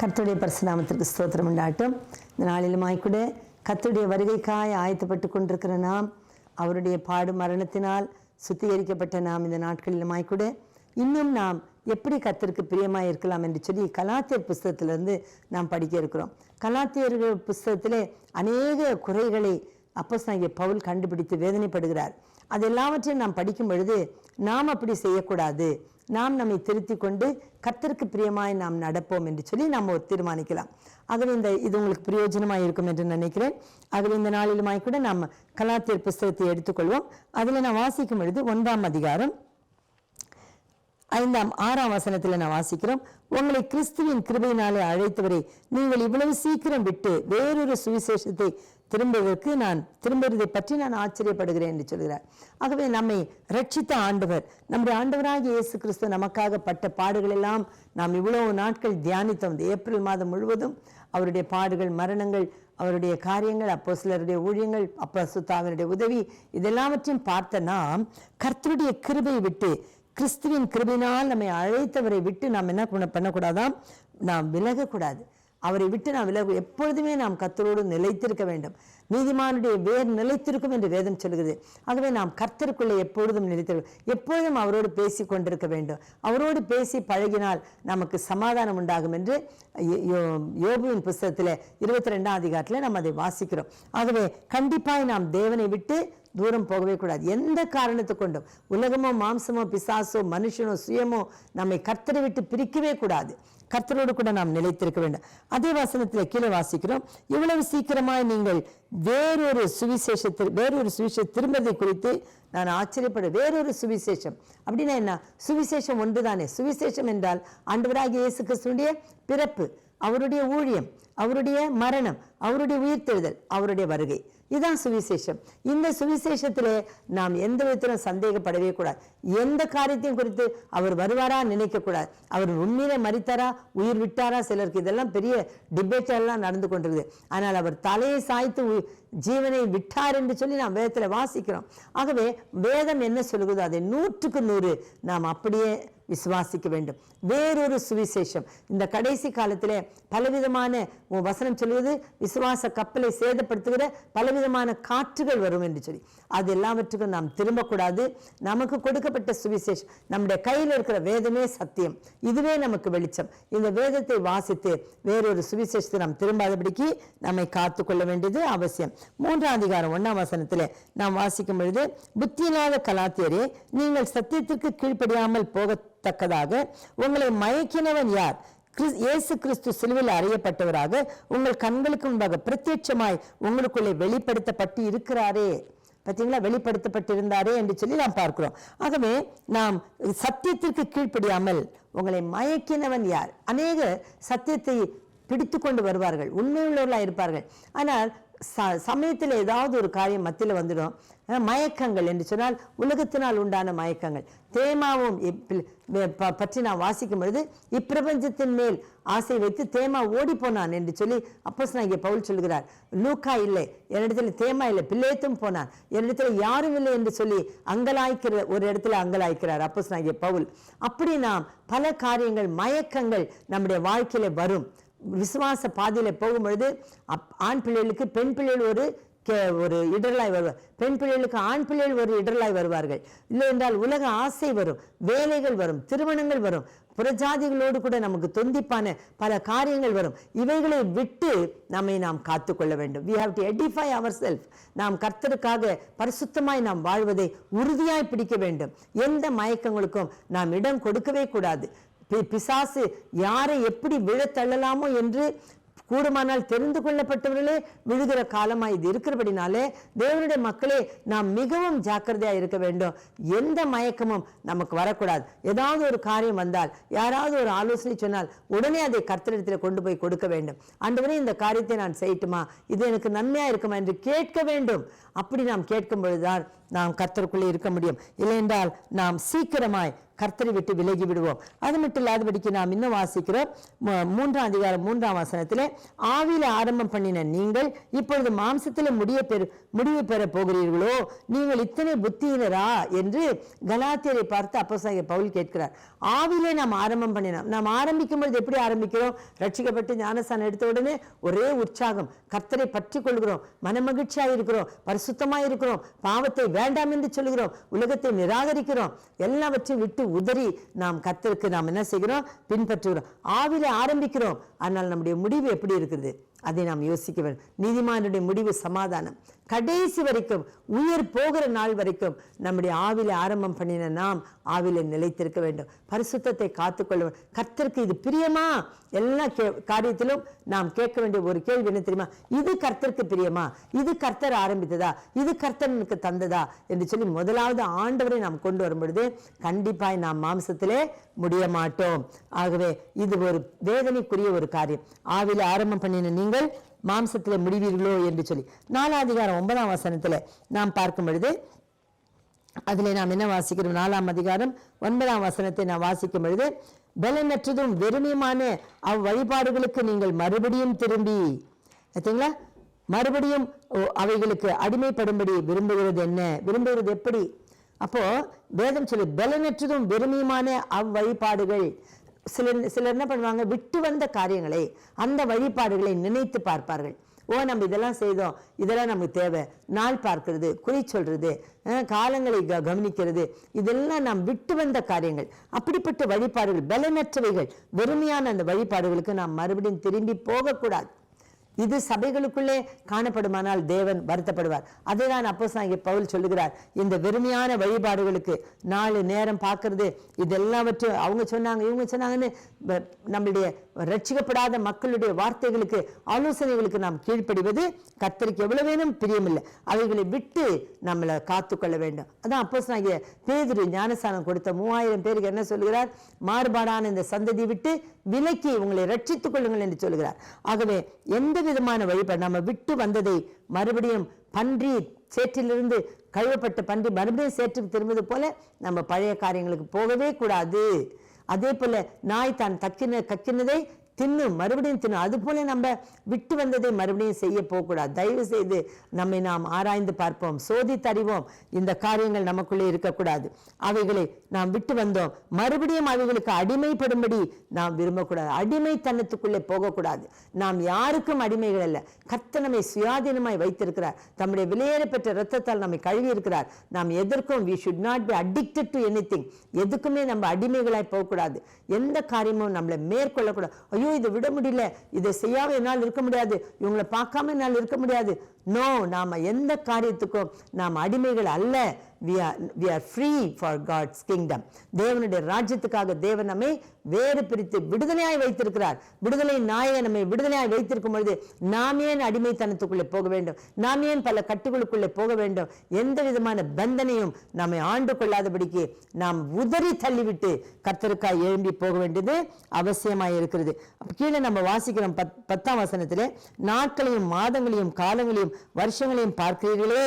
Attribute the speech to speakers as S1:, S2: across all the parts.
S1: கர்த்தருடைய பரிசுநாமத்திற்கு ஸ்தோத்திரம் உண்டாட்டும். இந்த நாளிலுமாய்க்கூட கர்த்தருடைய வருகைக்காய் ஆயத்தப்பட்டு கொண்டிருக்கிற நாம், அவருடைய பாடு மரணத்தினால் சுத்திகரிக்கப்பட்ட நாம் இந்த நாட்களிலுமாய்க்கூட இன்னும் நாம் எப்படி கர்த்தருக்கு பிரியமாக இருக்கலாம் என்று சொல்லி கலாத்தியர் புஸ்தகத்திலிருந்து நாம் படிக்க இருக்கிறோம். கலாத்தியர்கள் புஸ்தகத்திலே அநேக குறைகளை அப்போஸ்தலனாகிய பவுல் கண்டுபிடித்து வேதனைப்படுகிறார். அது எல்லாவற்றையும் நாம் படிக்கும் பொழுது நாம் அப்படி செய்யக்கூடாது, நாம் நம்மை திருத்தி கொண்டு கர்த்தருக்கு பிரியமாய் நாம் நடப்போம் என்று சொல்லி நாம் ஒரு தீர்மானிக்கலாம். ஆகவே இது உங்களுக்கு பிரயோஜனமாக இருக்கும் என்று நினைக்கிறேன். ஆகவே இந்த நாளிலுமாய் கூட நாம் கலாத்தியர் புஸ்தகத்தை எடுத்துக்கொள்வோம். அதில் நான் வாசிக்கும் பொழுது 1ஆம் அதிகாரம் 5ஆம் 6ஆம் வசனத்தில் நான் வாசிக்கிறோம். உங்களை கிறிஸ்துவின் கிருபையினாலே அழைத்தவரை நீங்கள் இவ்வளவு சீக்கிரம் விட்டு வேறொரு சுவிசேஷத்தை திரும்புவதை பற்றி நான் ஆச்சரியப்படுகிறேன் என்று சொல்கிறார். ஆகவே நம்மை ரட்சித்த ஆண்டவர், நம்முடைய ஆண்டவராகிய இயேசு கிறிஸ்து நமக்காக பட்ட பாடுகள் எல்லாம் நாம் இவ்வளவு நாட்கள் தியானித்தோம். ஏப்ரல் மாதம் முழுவதும் அவருடைய பாடுகள், மரணங்கள், அவருடைய காரியங்கள், அப்போஸ்தலருடைய ஊழியங்கள், பரிசுத்தாவினுடைய உதவி, இதெல்லாவற்றையும் பார்த்த நாம் கர்த்தருடைய கிருபையை விட்டு, கிறிஸ்துவின் கிருபையினால் நம்மை அழைத்தவரை விட்டு நாம் என்ன பண்ணக்கூடாதாம்? நாம் விலகக்கூடாது. அவரை விட்டு நாம் எப்பொழுதுமே நாம் கர்த்தரோடு நிலைத்திருக்க வேண்டும். நீதிமானுடைய வேர் நிலைத்திருக்கும் என்று வேதம் சொல்கிறது. ஆகவே நாம் கர்த்தருக்குள்ளே எப்பொழுதும் நிலைத்திருக்க, எப்பொழுதும் அவரோடு பேசி கொண்டிருக்க வேண்டும். அவரோடு பேசி பழகினால் நமக்கு சமாதானம் உண்டாகும் என்று யோபுவின் புஸ்தகத்தில் 22ஆம் அதிகாரத்தில் நாம் அதை வாசிக்கிறோம். ஆகவே கண்டிப்பாக நாம் தேவனை விட்டு தூரம் போகவே கூடாது. எந்த காரணத்தை கொண்டும் உலகமோ மாம்சமோ பிசாசோ மனுஷனோ சுயமோ நம்மை கர்த்தரை விட்டு பிரிக்கவே கூடாது. கர்த்தரோடு கூட நாம் நிலைத்திருக்க வேண்டும். அதே வசனத்தில் கீழே வாசிக்கிறோம், இவ்வளவு சீக்கிரமாய் நீங்கள் வேறொரு சுவிசேஷம் திரும்பதை குறித்து நான் ஆச்சரியப்பட. வேறொரு சுவிசேஷம் அப்படின்னா என்ன? சுவிசேஷம் ஒன்றுதானே. சுவிசேஷம் என்றால் ஆண்டவராகிய இயேசு கிறிஸ்துவினுடைய பிறப்பு, அவருடைய ஊழியம், அவருடைய மரணம், அவருடைய உயிர்த்தெழுதல், அவருடைய வருகை, இதுதான் சுவிசேஷம். இந்த சுவிசேஷத்திலே நாம் எந்த விதத்திலும் சந்தேகப்படவே கூடாது. எந்த காரியத்தையும் குறித்து அவர் வருவாரா நினைக்க கூடாது. அவர் உண்மையிலே மரித்தாரா, உயிர் விட்டாரா? சிலருக்கு இதெல்லாம் பெரிய டிபேட் எல்லாம் நடந்து கொண்டிருக்குது. ஆனால் அவர் தலையை சாய்த்து ஜீவனை விட்டார் என்று சொல்லி நாம் வேதத்தில் வாசிக்கிறோம். ஆகவே வேதம் என்ன சொல்லுகிறதோ அதை 100க்கு 100 நாம் அப்படியே விசுவாசிக்க வேண்டும். வேறொரு சுவிசேஷம். இந்த கடைசி காலத்திலே பலவிதமான வசனம் சொல்வது, விசுவாச கப்பலை சேதப்படுத்துகிற பலவிதமான காற்றுகள் வரும் என்று சொல்லி, அது எல்லாவற்றுக்கும் நாம் திரும்பக்கூடாது. நமக்கு கொடுக்கப்பட்ட சுவிசேஷம், நம்முடைய கையில் இருக்கிற வேதமே சத்தியம், இதுவே நமக்கு வெளிச்சம். இந்த வேதத்தை வாசித்து வேறொரு சுவிசேஷத்தை நாம் திரும்பாதபடிக்கு நம்மை காத்து கொள்ள வேண்டியது அவசியம். 3ஆம் அதிகாரம் 1ஆம் வசனத்திலே நாம் வாசிக்கும் பொழுது, புத்தியில்லாத கலாத்தியரே, நீங்கள் சத்தியத்திற்கு கீழ்ப்படியாமல் போகத்தக்கதாக உங்களை மயக்கினவன் யார்? இயேசு கிறிஸ்து சிலுவையில் அறையப்பட்டவராக உங்கள் கண்களுக்கு முன்பாக பிரத்யட்சமாய் உங்களுக்குள்ளே வெளிப்படுத்தப்பட்டு இருக்கிறாரே. பார்த்தீங்களா? வெளிப்படுத்தப்பட்டிருந்தாரே என்று சொல்லி நாம் பார்க்கிறோம். ஆகவே நாம் சத்தியத்திற்கு கீழ்ப்படியாமல் உங்களை மயக்கினவன் யார்? அநேக சத்தியத்தை பிடித்து கொண்டு வருவார்கள், உண்மையுள்ளவர்களாக இருப்பார்கள். ஆனால் சமயத்தில் ஏதாவது ஒரு காரியம் மத்தியில் வந்துடும். மயக்கங்கள் என்று சொன்னால் உலகத்தினால் உண்டான மயக்கங்கள். தேமாவும் பற்றி நான் வாசிக்கும் பொழுது, இப்பிரபஞ்சத்தின் மேல் ஆசை வைத்து தேமா ஓடி போனான் என்று சொல்லி அப்போஸ்தலனாகிய பவுல் சொல்கிறார். லூக்கா இல்லை, என்னிடத்தில் தேமா இல்லை, பிலேத்தும் போனான், என்னிடத்தில் யாரும் இல்லை என்று சொல்லி ஒரு இடத்துல அங்கலாய்க்கிறார் அப்போஸ்தலனாகிய பவுல். அப்படி நாம் பல காரியங்கள், மயக்கங்கள் நம்முடைய வாழ்க்கையில வரும். விசுவாச பாதையில போகும் பொழுது ஆண் பிள்ளைகளுக்கு பெண் பிள்ளைகள் ஒரு இடரலாய் வருவார், பெண் பிள்ளைகளுக்கு ஆண் பிள்ளைகள் ஒரு இடரலாய் வருவார்கள். இல்லை என்றால் உலக ஆசை வரும், வேலைகள் வரும், திருமணங்கள் வரும், புறஜாதிகளோடு கூட நமக்கு தொந்திப்பான பல காரியங்கள் வரும். இவைகளை விட்டு நாம் காத்துக்கொள்ள வேண்டும். we have to edify ourselves. நாம் கர்த்தருக்காக பரிசுத்தமாய் நாம் வாழ்வதை உறுதியாய் பிடிக்க வேண்டும். எந்த மயக்கங்களுக்கும் நாம் இடம் கொடுக்கவே கூடாது. பிசாசு யாரை எப்படி விழத்தள்ளலாமோ என்று கூடுமானால் தெரிந்து கொள்ளப்பட்டவர்களே விழுகிற காலமா இது இருக்கிறபடினாலே, தேவனுடைய மக்களே, நாம் மிகவும் ஜாக்கிரதையா இருக்க வேண்டும். எந்த மயக்கமும் நமக்கு வரக்கூடாது. ஏதாவது ஒரு காரியம் வந்தால், யாராவது ஒரு ஆலோசனை சொன்னால் உடனே அதை கர்த்தரிடத்தில் கொண்டு போய் கொடுக்க வேண்டும். ஆண்டவரே, இந்த காரியத்தை நான் செய்யட்டுமா, இது எனக்கு நன்மையா இருக்குமா என்று கேட்க வேண்டும். அப்படி நாம் கேட்கும் பொழுதுதான் நாம் கர்த்தருக்குள்ளே இருக்க முடியும். இல்லை என்றால் நாம் சீக்கிரமாய் கர்த்தரை விட்டு விலகி விடுவோம். அது மட்டும் இல்லாதபடிக்கு நாம் இன்னும் வாசிக்கிறோம் 3ஆம் அதிகாரம் 3ஆம் வசனத்திலே, ஆவியில ஆரம்பம் பண்ணின நீங்கள் இப்பொழுது மாம்சத்திலே முடிவு பெற போகிறீர்களோ? நீங்கள் இத்தனை புத்தியினரா என்று கலாத்தியரை பார்த்து அப்போஸ்தலனாகிய பவுல் கேட்கிறார். ஆவிலே நாம் ஆரம்பம் பண்ணினோம். நாம் ஆரம்பிக்கும் பொழுது எப்படி ஆரம்பிக்கிறோம்? ரட்சிக்கப்பட்டு ஞானஸ்நானம் எடுத்த உடனே ஒரே உற்சாகம், கர்த்தரை பற்றி கொள்கிறோம், மனமகிழ்ச்சியா இருக்கிறோம், பரிசுத்தமா இருக்கிறோம், பாவத்தை வேண்டாம் என்று சொல்கிறோம், உலகத்தை நிராகரிக்கிறோம், எல்லாவற்றையும் விட்டு உதறி நாம் கர்த்தருக்கு நாம் என்ன செய்கிறோம்? பின்பற்றுகிறோம். ஆவிலே ஆரம்பிக்கிறோம். ஆனால் நம்முடைய முடிவு எப்படி இருக்கிறது? அதை நாம் யோசிக்க வேண்டும். நீதிமானுடைய முடிவு சமாதானம். கடைசி வரைக்கும், உயிர் போகிற நாள் வரைக்கும் நம்முடைய ஆவில ஆரம்பம் பண்ணின நாம் ஆவில நிலைத்திருக்க வேண்டும். பரிசுத்தத்தை காத்துக்கொள்ள வேண்டும். கர்த்தருக்கு இது பிரியமா? எல்லா காரியத்திலும் நாம் கேட்க வேண்டிய ஒரு கேள்வி என்ன தெரியுமா? இது கர்த்தருக்கு பிரியமா? இது கர்த்தர் ஆரம்பித்ததா? இது கர்த்தனுக்கு தந்ததா என்று சொல்லி முதலாவது ஆண்டவரை நாம் கொண்டு வரும் பொழுது கண்டிப்பாய் நாம் மாம்சத்திலே முடிய மாட்டோம். ஆகவே இது ஒரு வேதனைக்குரிய ஒரு காரியம். ஆவில ஆரம்பம் பண்ணின நீங்கள் மாம்சத்திலே முடிவீர்களோ என்று சொல்லி 4ஆம் அதிகாரம் 9ஆம் வசனத்துல நாம் பார்க்கும் பொழுது அதிலே நாம் என்ன வாசிக்கிறோம்? 4ஆம் அதிகாரம் 9ஆம் வசனத்தை நாம் வாசிக்கும் பொழுது, பலனற்றதும் வெறுமையுமான அவ்வழிபாடுகளுக்கு நீங்கள் மறுபடியும் திரும்பி, பார்த்தீங்களா, மறுபடியும் அவைகளுக்கு அடிமைப்படும்படி விரும்புகிறது என்ன? விரும்புகிறது எப்படி? அப்போ வேதம் சொல்லு, பலனற்றதும் வெறுமையுமான அவ்வழிபாடுகள். சிலர் என்ன பண்ணுவாங்க? விட்டு வந்த காரியங்களை, அந்த வழிபாடுகளை நினைத்து பார்ப்பார்கள். ஓ, நம்ம இதெல்லாம் செய்தோம், இதெல்லாம் நமக்கு தேவை. நாள் பார்க்கிறது, குறி சொல்றது, காலங்களை கவனிக்கிறது, இதெல்லாம் நாம் விட்டு வந்த காரியங்கள். அப்படிப்பட்ட வழிபாடுகள், பலனற்றவைகள், வெறுமையான அந்த வழிபாடுகளுக்கு நாம் மறுபடியும் திரும்பி போகக்கூடாது. இது சபைகளுக்குள்ளே காணப்படுமானால் தேவன் வருத்தப்படுவார். அதை தான் அப்போஸ்தலனாகிய பவுல் சொல்லுகிறார். இந்த வெறுமையான வழிபாடுகளுக்கு 4 நேரம் பார்க்கறது, இதெல்லாவற்றையும் அவங்க சொன்னாங்க இவங்க சொன்னாங்கன்னு நம்மளுடைய ரட்சிக்கப்படாத மக்களுடைய வார்த்தைகளுக்கு, ஆலோசனைகளுக்கு நாம் கீழ்ப்படிவது கர்த்தருக்கு எவ்வளவு வேணும் பிரியமில்லை. அவைகளை விட்டு நம்மளை காத்துக்கொள்ள வேண்டும். அதான் அப்போஸ்தலனாகிய பேதுரு ஞானஸ்நானம் கொடுத்த 3000 பேருக்கு என்ன சொல்லுகிறார்? மாறுபாடான இந்த சந்ததி விட்டு விலக்கி உங்களை ரட்சித்துக் கொள்ளுங்கள் என்று சொல்லுகிறார். ஆகவே எந்த விதமான வழிபாடு நம்ம விட்டு வந்ததை மறுபடியும் பன்றி சேற்றிலிருந்து கழுவப்பட்ட பன்றி மறுபடியும் சேற்றுக்கு திரும்புவது போல நம்ம பழைய காரியங்களுக்கு போகவே கூடாது. அதே போல நாய் தான் கக்கினதை தின்னும், மறுபடியும் தின்னும். அது போல நம்ம விட்டு வந்ததை மறுபடியும் செய்ய போகக்கூடாது. தயவு செய்து நம்மை நாம் ஆராய்ந்து பார்ப்போம், சோதித்தறிவோம். இந்த காரியங்கள் நமக்குள்ளே இருக்கக்கூடாது. அவைகளை நாம் விட்டு வந்தோம், மறுபடியும் அவைகளுக்கு அடிமைப்படும்படி நாம் விரும்பக்கூடாது. அடிமைத்தனத்துக்குள்ளே போகக்கூடாது. நாம் யாருக்கும் அடிமைகள் அல்ல. கர்த்தர் நம்மை சுயாதீனமாய் வைத்திருக்கிறார். தம்முடைய விலையேறப்பெற்ற இரத்தத்தால் நம்மை கழுவி இருக்கிறார். நாம் எதற்கும் we should not be addicted to anything. எதுக்குமே நம்ம அடிமைகளாய் போகக்கூடாது. எந்த காரியமும் நம்மளை மேற்கொள்ளக்கூடாது. ஐயோ, இதை விட முடியல, இதை செய்யாம என்னால் இருக்க முடியாது, இவங்களை பார்க்காம என்னால் இருக்க முடியாது. நோ, நாம எந்த காரியத்துக்கும் நாம் அடிமைகள் அல்ல. we are free for God's kingdom. தேவனுடைய ராஜ்யத்துக்காக தேவன் நம்மை வேறு பிரித்து விடுதலையாய் வைத்திருக்கிறார். விடுதலை நாயகன் நம்மை விடுதலையாய் வைத்திருக்கும் பொழுது நாம் ஏன் அடிமைத்தனத்துக்குள்ளே போக வேண்டும்? நாம் ஏன் பல கட்டுகளுக்குள்ளே போக வேண்டும்? எந்த விதமான பந்தனையும் நம்மை ஆண்டு கொள்ளாதபடிக்கு நாம் உதறி தள்ளிவிட்டு கர்த்தருக்காய் எழும்பி போக வேண்டியது அவசியமாய் இருக்கிறது. கீழே நம்ம வாசிக்கிறோம் 10ஆம் வசனத்திலே, நாட்களையும் மாதங்களையும் காலங்களையும் வருஷங்களையும் பார்க்கிறீர்களே,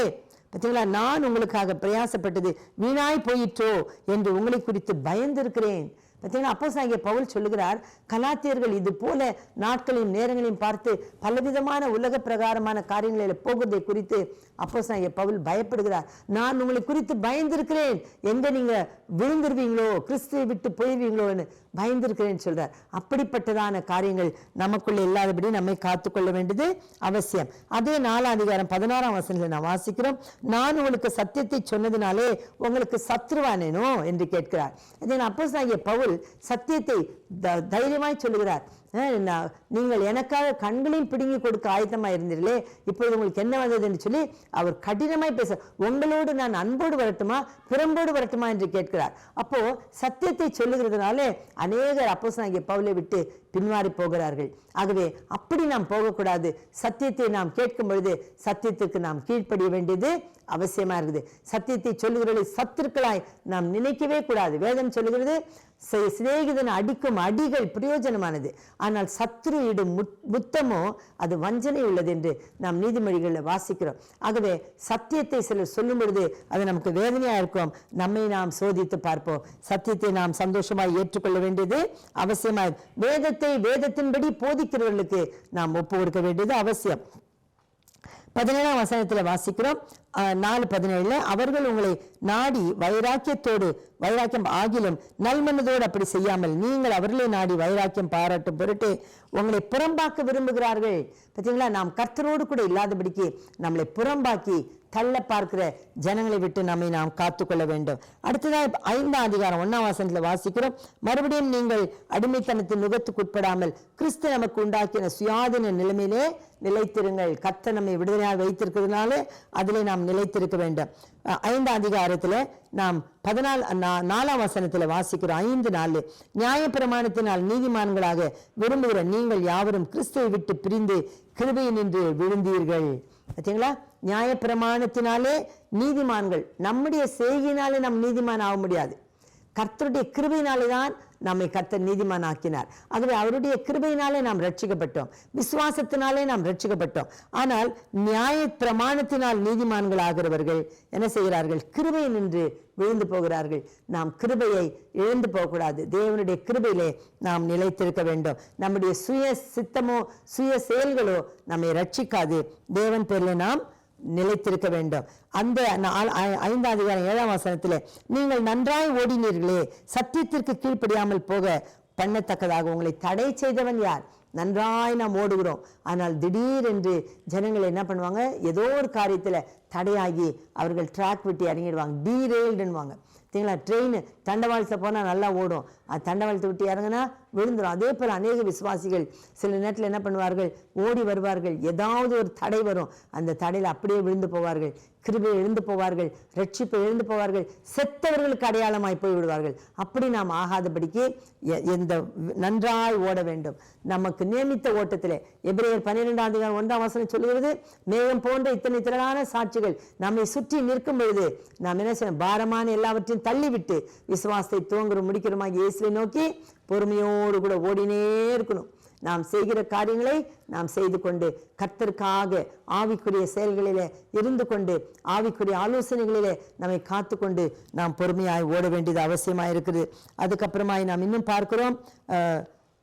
S1: பார்த்தீங்களா, நான் உங்களுக்காக பிரயாசப்பட்டது வீணாய் போயிற்றோ என்று உங்களை குறித்து பயந்திருக்கிறேன். பார்த்தீங்கன்னா, அப்போஸ்தலனாகிய பவுல் சொல்லுகிறார், கலாத்தியர்கள் இது போல நாட்களையும் நேரங்களையும் பார்த்து பலவிதமான உலக பிரகாரமான காரியங்களில் போகுவதை குறித்து அப்போஸ்தலனாகிய பவுல் பயப்படுகிறார். நான் உங்களை குறித்து பயந்திருக்கிறேன், எங்க நீங்க விழுந்துருவீங்களோ, கிறிஸ்துவை விட்டு போயிருவீங்களோன்னு பயந்திருக்கிறேன்னு சொல்றார். அப்படிப்பட்டதான காரியங்கள் நமக்குள்ள இல்லாதபடி நம்மை காத்துக்கொள்ள வேண்டியது அவசியம். அதே 4ஆம் அதிகாரம் 16ஆம் வசனத்தில் நாம் வாசிக்கிறோம், நான் உங்களுக்கு சத்தியத்தை சொன்னதினாலே உங்களுக்கு சத்ருவானேனோ என்று கேட்கிறார். அப்போஸ்தலனாகிய பவுல் சத்தியத்தை தைரியமாய் சொல்லுகிறார். நீங்கள் எனக்காக கண்களையும் பிடுங்கி கொடுக்க ஆயத்தமா இருந்தீர்களே, இப்பொழுது உங்களுக்கு என்ன வந்தது என்று சொல்லி அவர் கடினமாய் பேச, உங்களோடு நான் அன்போடு வரட்டுமா பிறம்போடு வரட்டுமா என்று கேட்கிறார். அப்போ சத்தியத்தை சொல்லுகிறதுனாலே அநேகர் அப்போஸ்தலனாகிய பவுலை விட்டு பின்வாரி போகிறார்கள். ஆகவே அப்படி நாம் போகக்கூடாது. சத்தியத்தை நாம் கேட்கும் பொழுது சத்தியத்துக்கு நாம் கீழ்ப்படிய வேண்டியது அவசியமா இருக்குது. சத்தியத்தை சொல்லுகிறவர்களை சத்துருக்களாய் நாம் நினைக்கவே கூடாது. வேதம் சொல்லுகிறது, சிநேகிதன் அடிக்கும் அடிகள் பிரயோஜனமானது, ஆனால் சத்ரு இடும் முத்தமோ அது வஞ்சனை உள்ளது என்று நாம் நீதிமொழிகளில் வாசிக்கிறோம். ஆகவே சத்தியத்தை சிலர் சொல்லும் பொழுது அது நமக்கு வேதனையா இருக்கும். நம்மை நாம் சோதித்து பார்ப்போம். சத்தியத்தை நாம் சந்தோஷமாய் ஏற்றுக்கொள்ள வேண்டியது அவசியமாய். வேதத்தின்படி போதிக்கிறவர்களுக்கு நாம் ஒப்பு கொடுக்க வேண்டியது அவசியம். 17ஆம் வசனத்துல வாசிக்கிறோம் 4:17 அவர்கள் உங்களை நாடி வைராக்கியம் ஆகிலும் நல்மனதோடு அப்படி செய்யாமல் நீங்கள் அவர்களை நாடி வைராக்கியம் பாராட்டும் பொருட்டு உங்களை புறம்பாக்க விரும்புகிறார்கள். பார்த்தீங்களா, நாம் கர்த்தரோடு கூட இல்லாதபடிக்கு நம்மளை புறம்பாக்கி தள்ள பார்க்கிற ஜனங்களை விட்டு நம்மை நாம் காத்துக்கொள்ள வேண்டும். அடுத்ததாக 5ஆம் அதிகாரம் 1ஆம் வசனத்துல வாசிக்கிறோம் மறுபடியும் நீங்கள் அடிமைத்தனத்தின் நுகத்துக்கு உட்படாமல் கிறிஸ்து நமக்கு உண்டாக்கின சுயாதீன நிலைமையிலே நிலைத்திருங்கள். கர்த்தர் நம்மை விடுதலையாக வைத்திருக்கிறதுனால அதிலே நாம் நிலைத்திருக்க வேண்டும். 5ஆம் அதிகாரத்துல நாம் 4ஆம் வசனத்துல வாசிக்கிறோம் 5:4 நியாயப்பிரமாணத்தினால் நீதிமான்களாக விரும்புகிற நீங்கள் யாவரும் கிறிஸ்துவை விட்டு பிரிந்து கிருபையை நின்று விழுந்தீர்கள். பார்த்தீங்களா, நியாயப்பிரமாணத்தினாலே நீதிமான்கள், நம்முடைய செய்கையினாலே நாம் நீதிமான் ஆக முடியாது. கர்த்தருடைய கிருபையினாலே தான் நம்மை கர்த்தர் நீதிமான் ஆக்கினார். ஆகவே அவருடைய கிருபையினாலே நாம் ரட்சிக்கப்பட்டோம், விசுவாசத்தினாலே நாம் ரட்சிக்கப்பட்டோம். ஆனால் நியாய பிரமாணத்தினால் நீதிமான்கள் ஆகிறவர்கள் என்ன செய்கிறார்கள்? கிருபையை நின்று விழுந்து போகிறார்கள். நாம் கிருபையை இழந்து போகக்கூடாது. தேவனுடைய கிருபையிலே நாம் நிலைத்திருக்க வேண்டும். நம்முடைய சுய சித்தமோ சுய செயல்களோ நம்மை ரட்சிக்காது. தேவன் பேரில் நாம் நிலைத்திருக்க வேண்டும். அந்த 5ஆம் அதிகாரம் 7ஆம் வசனத்திலே நீங்கள் நன்றாய் ஓடினீர்களே, சத்தியத்திற்கு கீழ்ப்படியாமல் போக பண்ணத்தக்கதாக உங்களை தடை செய்தவன் யார்? நன்றாய் நாம் ஓடுகிறோம், ஆனால் திடீர் என்று ஜனங்கள் என்ன பண்ணுவாங்க? ஏதோ ஒரு காரியத்துல தடையாகி அவர்கள் ட்ராக் விட்டு இறங்கிடுவாங்க, டீரெயில்டுன்னுவாங்க. சரிங்களா, ட்ரெயின் தண்டவாளத்தில் போனால் நல்லா ஓடும், அது தண்டவாளத்தை விட்டு இறங்கினா விழுந்துடும். அதே போல் அநேக விசுவாசிகள் சில நேரத்தில் என்ன பண்ணுவார்கள்? ஓடி வருவார்கள், ஏதாவது ஒரு தடை வரும், அந்த தடையில் அப்படியே விழுந்து போவார்கள், கிருபையை எழுந்து போவார்கள், ரட்சிப்பை எழுந்து போவார்கள், செத்தவர்களுக்கு அடையாளமாய் போய் விடுவார்கள். அப்படி நாம் ஆகாதபடிக்கு எந்த நன்றாய் ஓட வேண்டும். நமக்கு நியமித்த ஓட்டத்திலே எபிரேயர் 12ஆம் அதிகாரம் 1ஆம் வசனம் சொல்லுகிறது, மேகம் போன்ற இத்தனை திரளான சாட்சிகள் நம்மை சுற்றி நிற்கும் பொழுது நாம் என்ன செய்யணும்? பாரமான எல்லாவற்றையும் தள்ளிவிட்டு விசுவாசத்தை துவங்குற முடிக்கிறோமாக இயேசுவை நோக்கி பொறுமையோடு கூட ஓடினே இருக்கணும். நாம் செய்கிற காரியங்களை நாம் செய்து கொண்டு கர்த்தருக்காக ஆவிக்குரிய செயல்களிலே இருந்து கொண்டு ஆவிக்குரிய ஆலோசனைகளிலே நம்மை காத்து கொண்டு நாம் பொறுமையாய் ஓட வேண்டியது அவசியமாக இருக்குது. அதுக்கப்புறமாய் நாம் இன்னும் பார்க்கிறோம்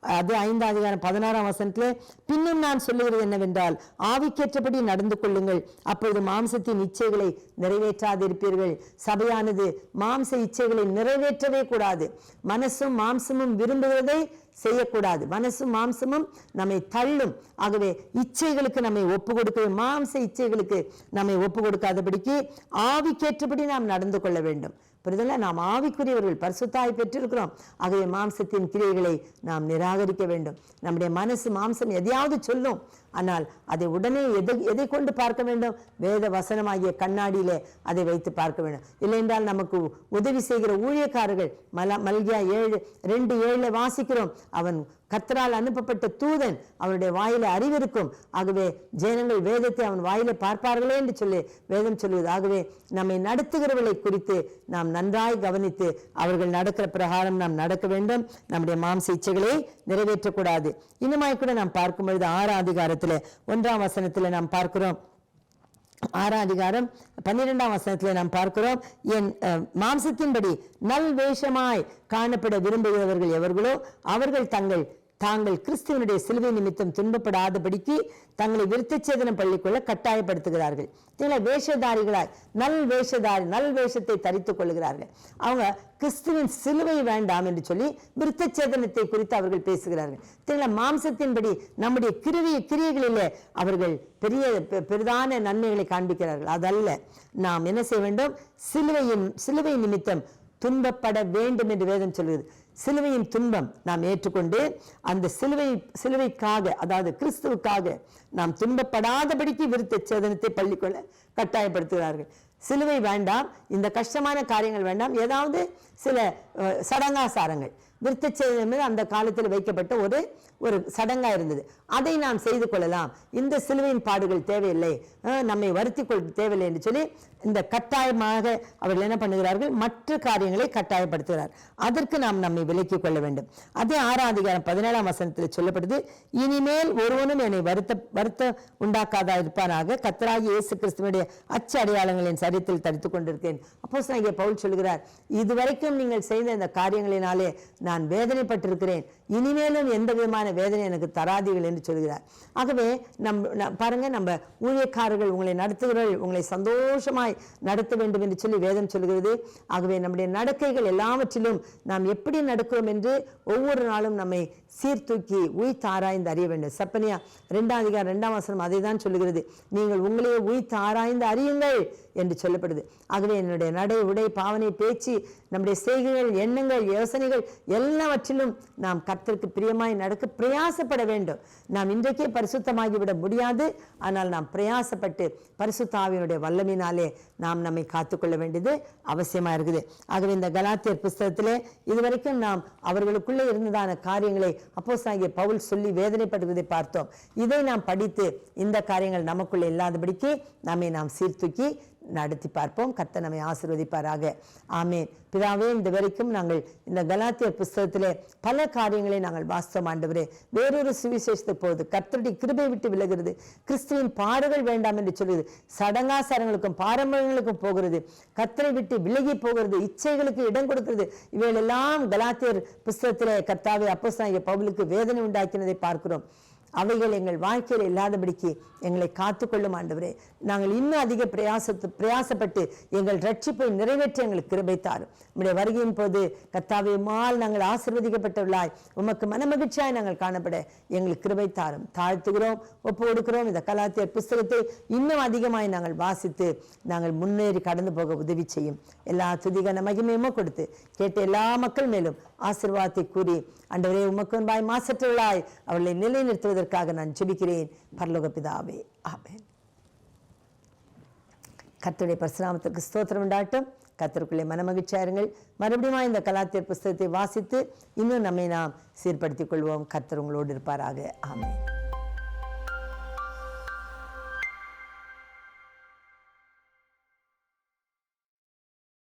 S1: அது 5ஆம் அதிகாரம் 16ஆம் வசனத்திலே பின்னும் நான் சொல்லுகிறது என்னவென்றால் ஆவிக்கேற்றபடி நடந்து கொள்ளுங்கள், அப்பொழுது மாம்சத்தின் இச்சைகளை நிறைவேற்றாதிருப்பீர்கள். சபையானது மாம்ச இச்சைகளை நிறைவேற்றவே கூடாது. மனசும் மாம்சமும் விரும்புவதை செய்யக்கூடாது. மனசும் மாம்சமும் நம்மை தள்ளும். ஆகவே இச்சைகளுக்கு நம்மை ஒப்பு கொடுக்க, மாம்ச இச்சைகளுக்கு நம்மை ஒப்பு கொடுக்காதபடிக்கு ஆவிக்கேற்றபடி நாம் நடந்து கொள்ள வேண்டும். புரிதல, நாம் ஆவிக்குரியவர்கள், பரிசுத்தாய் பெற்றிருக்கிறோம். ஆகவே மாம்சத்தின் கிரியைகளை நாம் நிராகரிக்க வேண்டும். நம்முடைய மனசு மாம்சம் எதையாவது சொல்லும், ஆனால் அதை உடனே எதை கொண்டு பார்க்க வேண்டும்? வேத வசனமாகிய கண்ணாடியிலே அதை வைத்து பார்க்க வேண்டும். இல்லை என்றால் நமக்கு உதவி செய்கிற ஊழியக்காரர்கள் மல்கியா 7:2 வாசிக்கிறோம், அவன் கர்த்தரால் அனுப்பப்பட்ட தூதன், அவனுடைய வாயில அறிவிருக்கும். ஆகவே ஜனங்கள் வேதத்தை அவன் வாயில பார்ப்பார்களே என்று சொல்லி வேதம் சொல்லுவது. ஆகவே நம்மை நடத்துகிறவர்களை குறித்து நாம் நன்றாய் கவனித்து அவர்கள் நடக்கிற பிரகாரம் நாம் நடக்க வேண்டும். நம்முடைய மாம்ச இச்சைகளை நிறைவேற்றக்கூடாது. இன்னுமாய் கூட நாம் பார்க்கும் பொழுது 6ஆம் அதிகாரத்துல 1ஆம் வசனத்துல நாம் பார்க்கிறோம். 6ஆம் அதிகாரம் 12ஆம் வசனத்திலே நாம் பார்க்கிறோம், என் மாம்சத்தின்படி நல் வேஷமாய் காணப்பட விரும்புகிறவர்கள் எவர்களோ அவர்கள் தாங்கள் கிறிஸ்துவனுடைய சிலுவை நிமித்தம் துன்பப்படாதபடிக்கு தங்களை விருத்தச்சேதனம் பள்ளிக்கொள்ள கட்டாயப்படுத்துகிறார்கள். வேஷதாரிகளாய் நல் வேஷத்தை தரித்துக் கொள்கிறார்கள். அவங்க கிறிஸ்துவின் சிலுவை வேண்டாம் என்று சொல்லி விருத்தச்சேதனத்தை குறித்து அவர்கள் பேசுகிறார்கள். மாம்சத்தின்படி நம்முடைய கிரியைகளிலே அவர்கள் பெரிதான நன்மைகளை காண்பிக்கிறார்கள். அதல்ல, நாம் என்ன செய்ய வேண்டும்? சிலுவை நிமித்தம் துன்பப்பட வேண்டும் என்று வேதம் சொல்கிறது. சிலுவையின் துன்பம் நாம் ஏற்றுக்கொண்டு அந்த சிலுவைக்காக, அதாவது கிறிஸ்துவுக்காக நாம் துன்பப்படாதபடிக்கு விருத்தச்சேதனத்தை பள்ளிக்கொள்ள கட்டாயப்படுத்துகிறார்கள். சிலுவை வேண்டாம், இந்த கஷ்டமான காரியங்கள் வேண்டாம், ஏதாவது சில சடங்காசாரங்கள். விருத்தச்சேதனம் அந்த காலத்தில் வைக்கப்பட்ட ஒரு சடங்கா இருந்தது, அதை நாம் செய்து கொள்ளலாம். இந்த சிலுவையின் பாடுகள் தேவையில்லை, நம்மை வருத்தி கொள்ள தேவையில்லை என்று சொல்லி இந்த கட்டாயமாக அவர்கள் என்ன பண்ணுகிறார்கள்? மற்ற காரியங்களை கட்டாயப்படுத்துகிறார். அதற்கு நாம் நம்மை விலக்கிக் கொள்ள வேண்டும். அதே 6ஆம் அதிகாரம் 17ஆம் வசனத்தில் சொல்லப்படுது, இனிமேல் ஒருவனும் என்னை வருத்த உண்டாக்காதா இருப்பானாக, கர்த்தராகிய இயேசு கிறிஸ்துவினுடைய அச்சு அடையாளங்களின் சரீரத்தில் தரித்துக் கொண்டிருக்கேன். அப்போஸ்தலனாகிய பவுல் சொல்கிறார், இதுவரைக்கும் நீங்கள் செய்த இந்த காரியங்களினாலே நான் வேதனைப்பட்டிருக்கிறேன், இனிமேலும் எந்த விதமான வேதனை எனக்கு தராதீர்கள் என்று சொல்கிறார். ஆகவே பாருங்க, நம்ம ஊழியக்காரர்கள் உங்களை நடத்துகிறவர்கள் உங்களை சந்தோஷமாய் நடத்த வேண்டும் என்று சொல்லி வேதம் சொல்கிறது. ஆகவே நம்முடைய நடக்கைகள் எல்லாவற்றிலும் நாம் எப்படி நடக்கிறோம் என்று ஒவ்வொரு நாளும் நம்மை சீர்தூக்கி உய்தாராய்ந்து அறிய வேண்டும். சப்பனியா 2:2 அதை தான் சொல்லுகிறது, நீங்கள் உங்களையே உய்தாராய்ந்து அறியுங்கள் என்று சொல்லப்படுது. ஆகவே என்னுடைய நடை, உடை, பாவனை, பேச்சு, நம்முடைய செய்கைகள், எண்ணங்கள், யோசனைகள் எல்லாவற்றிலும் நாம் கர்த்தருக்கு பிரியமாய் நடக்க பிரயாசப்பட வேண்டும். நாம் இன்றைக்கே பரிசுத்தமாகிவிட முடியாது. ஆனால் நாம் பிரயாசப்பட்டு பரிசுத்த ஆவியினுடைய வல்லமையினாலே நாம் நம்மை காத்துக்கொள்ள வேண்டியது அவசியமா இருக்குது. ஆகவே இந்த கலாத்தியர் புஸ்தகத்திலே இதுவரைக்கும் நாம் அவர்களுக்குள்ளே இருந்ததான காரியங்களை அப்போஸ்தலனாகிய பவுல் சொல்லி வேதனைப்படுவதை பார்த்தோம். இதை நாம் படித்து இந்த காரியங்கள் நமக்குள்ளே இல்லாதபடிக்கு நம்மை நாம் சீர்தூக்கி நடத்தி பார்ப்போம். கர்த்தர் நம்மை ஆசீர்வதிப்பாராக. ஆமென். பிதாவே, இந்த வரைக்கும் நாங்கள் இந்த கலாத்தியர் புஸ்தகத்திலே பல காரியங்களை நாங்கள் வாசித்தோம். ஆண்டவரே, வேறொரு சுவிசேஷத்துக்கு போகுது, கர்த்தருடைய கிருபை விட்டு விலகிறது, கிறிஸ்துவின் பாடுகள் வேண்டாம் என்று சொல்லுது, சடங்காசாரங்களுக்கும் பாரம்பரியங்களுக்கும் போகிறது, கர்த்தரை விட்டு விலகி போகிறது, இச்சைகளுக்கு இடம் கொடுக்கிறது. இவைகளெல்லாம் கலாத்தியர் புஸ்தகத்திலே கர்த்தாவே அப்போஸ்தலனாகிய பவுலுக்கு வேதனை உண்டாக்கினதை பார்க்கிறோம். அவைகள் எங்கள் வாழ்க்கையில் இல்லாதபடிக்கு எங்களை காத்துக்கொள்ளும் ஆண்டவரே. நாங்கள் இன்னும் அதிக பிரயாசப்பட்டு எங்கள் ரட்சிப்பை நிறைவேற்ற எங்களுக்கு கிருபை தாரும். உம்முடைய வருகையின் போது கர்த்தாவே, உம்மால் நாங்கள் ஆசீர்வதிக்கப்பட்டவர்களாய் உமக்கு மனமகிழ்ச்சியாய் நாங்கள் காணப்பட எங்களுக்கு கிருபை தாரும். தாழ்த்துகிறோம், ஒப்பு கொடுக்கிறோம். இந்த கலாத்தியர் புஸ்தகத்தை இன்னும் அதிகமாய் நாங்கள் வாசித்து நாங்கள் முன்னேறி கடந்து போக உதவி செய்யும். எல்லா துதிகான மகிமையுமோ கொடுத்து கேட்ட எல்லா மக்கள் மேலும் ஆசீர்வாதத்தை கூறி ஆண்டவரே, உமக்கு முன்பாய் மாசற்றவர்களாய் அவர்களை நிலைநிறுத்துவதற்காக நான் ஜெபிக்கிறேன் பரலோக பிதாவே. ஆமென். கர்த்தருடைய பரிசுநாமத்திற்கு ஸ்தோத்திரம் உண்டாகட்டும். கர்த்தருக்குள்ளே மனமகிழ்ச்சியாருங்கள். மறுபடியும் இந்த கலாத்தியர் புஸ்தகத்தை வாசித்து இன்னும் நம்மை நாம் சீர்படுத்திக் கொள்வோம். கர்த்தர் உங்களோடு இருப்பாராக. ஆமென்.